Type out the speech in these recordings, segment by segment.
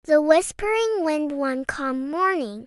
The whispering wind one calm morning,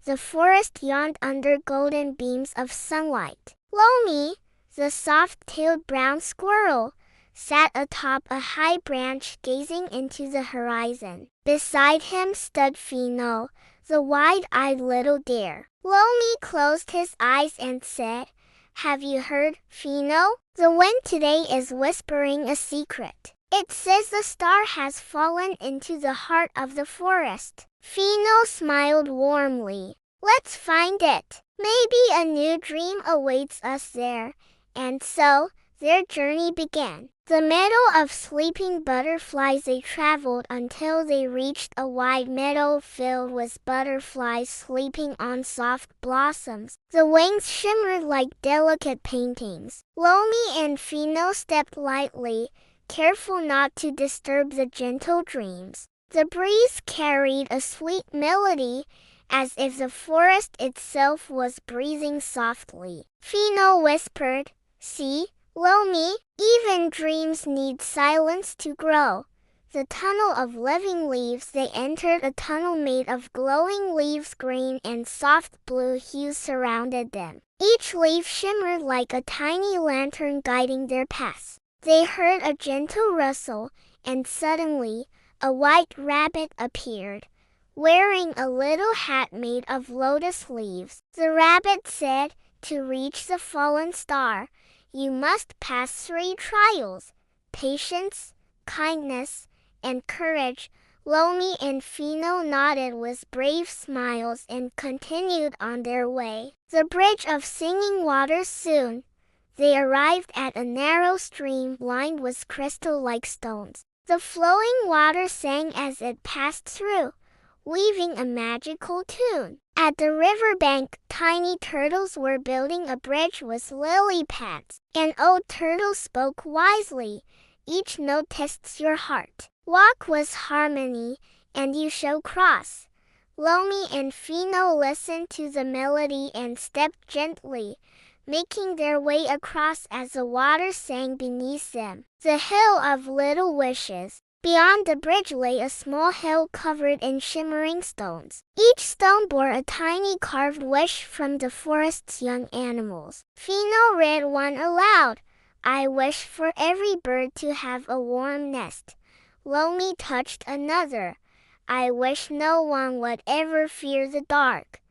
the forest yawned under golden beams of sunlight. Lomi, the soft-tailed brown squirrel, sat atop a high branch gazing into the horizon. Beside him stood Fino, the wide-eyed little deer. Lomi closed his eyes and said, "Have you heard, Fino? The wind today is whispering a secret. It says the star has fallen into the heart of the forest." Fino smiled warmly. "Let's find it. Maybe a new dream awaits us there." And so, their journey began. The meadow of sleeping butterflies they traveled until they reached a wide meadow filled with butterflies sleeping on soft blossoms. The wings shimmered like delicate paintings. Lomi and Fino stepped lightly, careful not to disturb the gentle dreams. The breeze carried a sweet melody, as if the forest itself was breathing softly. Fino whispered, "See, Lomi, even dreams need silence to grow." The tunnel of living leaves. They entered a tunnel made of glowing leaves. Green and soft blue hues surrounded them. Each leaf shimmered like a tiny lantern guiding their paths. They heard a gentle rustle, and suddenly, a white rabbit appeared, wearing a little hat made of lotus leaves. The rabbit said, "To reach the fallen star, you must pass 3 trials: patience, kindness, and courage." Lomi and Fino nodded with brave smiles and continued on their way. The bridge of singing waters. Soon, they arrived at a narrow stream lined with crystal-like stones. The flowing water sang as it passed through, weaving a magical tune. At the riverbank, tiny turtles were building a bridge with lily pads. An old turtle spoke wisely, "Each note tests your heart. Walk with harmony, and you shall cross." Lomi and Fino listened to the melody and stepped gently, making their way across as the water sang beneath them. The Hill of Little Wishes. Beyond the bridge lay a small hill covered in shimmering stones. Each stone bore a tiny carved wish from the forest's young animals. Fino read one aloud, "I wish for every bird to have a warm nest." Lomi touched another, "I wish no one would ever fear the dark."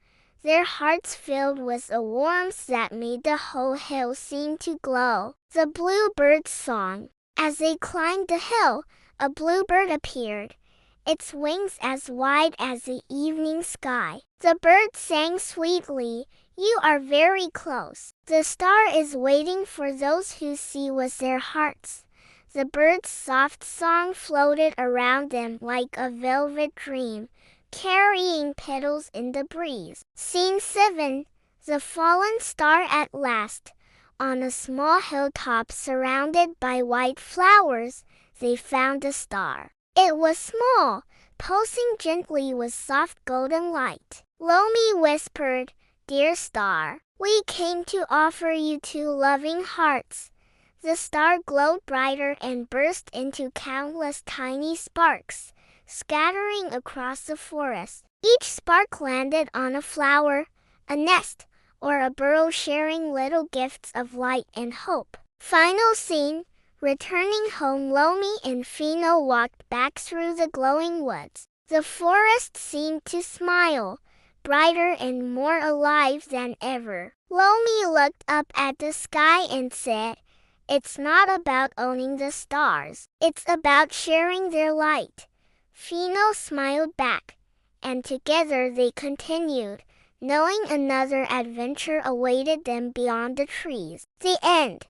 Their hearts filled with a warmth that made the whole hill seem to glow. The bluebird's song. As they climbed the hill, a bluebird appeared, its wings as wide as the evening sky. The bird sang sweetly, "You are very close. The star is waiting for those who see with their hearts." The bird's soft song floated around them like a velvet dream, carrying petals in the breeze. Scene 7. The fallen star at last. On a small hilltop surrounded by white flowers, they found the star. It was small, pulsing gently with soft golden light. Lomi whispered, "Dear star, we came to offer you 2 loving hearts." The star glowed brighter and burst into countless tiny sparks, scattering across the forest. Each spark landed on a flower, a nest, or a burrow, sharing little gifts of light and hope. Final scene. Returning home, Lomi and Fino walked back through the glowing woods. The forest seemed to smile, brighter and more alive than ever. Lomi looked up at the sky and said, "It's not about owning the stars. It's about sharing their light." Fino smiled back, and together they continued, knowing another adventure awaited them beyond the trees. The end.